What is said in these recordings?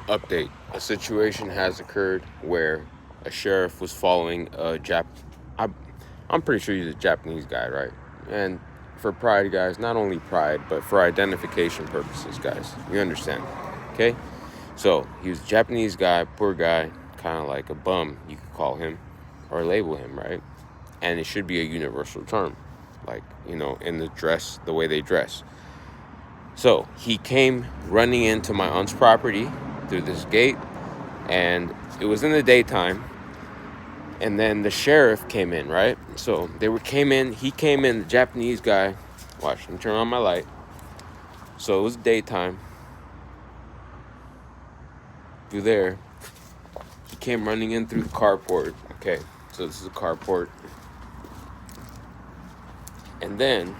Update. A situation has occurred where a sheriff was following a I'm, I'm pretty sure he's a Japanese guy, right? And for pride, guys, not only pride, but for identification purposes, guys. You understand, okay? So he was a Japanese guy, poor guy, kind of like a bum, you could call him, or label him, right? And it should be a universal term, like, in the dress, the way they dress. So he came running into my aunt's property through this gate, and it was in the daytime. And then the sheriff came in, right? So he came in, the Japanese guy. Watch, let me turn on my light. So it was daytime. Through there, he came running in through the carport. Okay, so this is a carport. And then,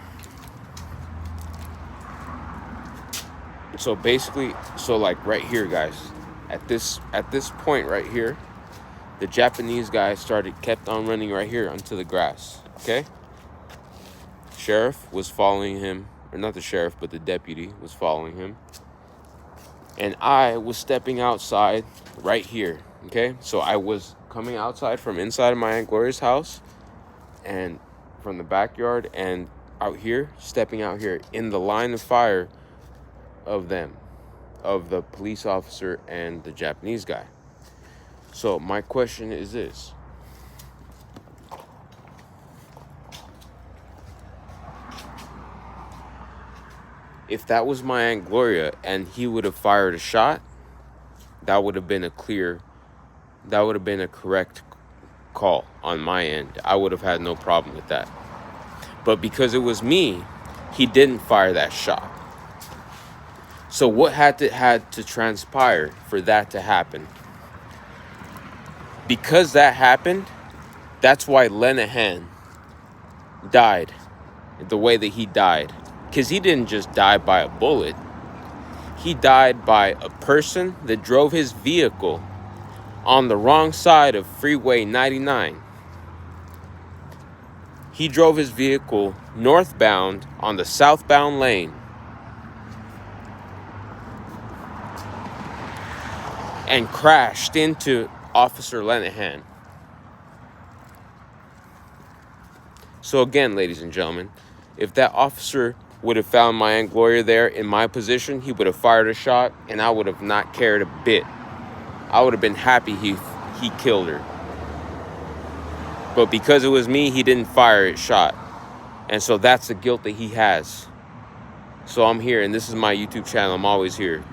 so basically, like right here, guys, at this point right here, the Japanese guy kept on running right here onto the grass. Okay, sheriff was following him, or not the sheriff, but the deputy was following him, and I was stepping outside right here. Okay, so I was coming outside from inside of my Aunt Gloria's house, and from the backyard, and out here, stepping out here in the line of fire of the police officer and the Japanese guy. So my question is this: if that was my Aunt Gloria and he would have fired a shot, that would have been a correct call on my end. I would have had no problem with that. But because it was me, he didn't fire that shot. So what had to transpire for that to happen? Because that happened, that's why Lenahan died the way that he died. Because he didn't just die by a bullet. He died by a person that drove his vehicle on the wrong side of Freeway 99. He drove his vehicle northbound on the southbound lane and crashed into Officer Lenahan. So again, ladies and gentlemen, if that officer would have found my Aunt Gloria there in my position, he would have fired a shot, and I would have not cared a bit. I would have been happy he killed her. But because it was me, he didn't fire a shot. And so that's the guilt that he has. So I'm here, and this is my YouTube channel. I'm always here.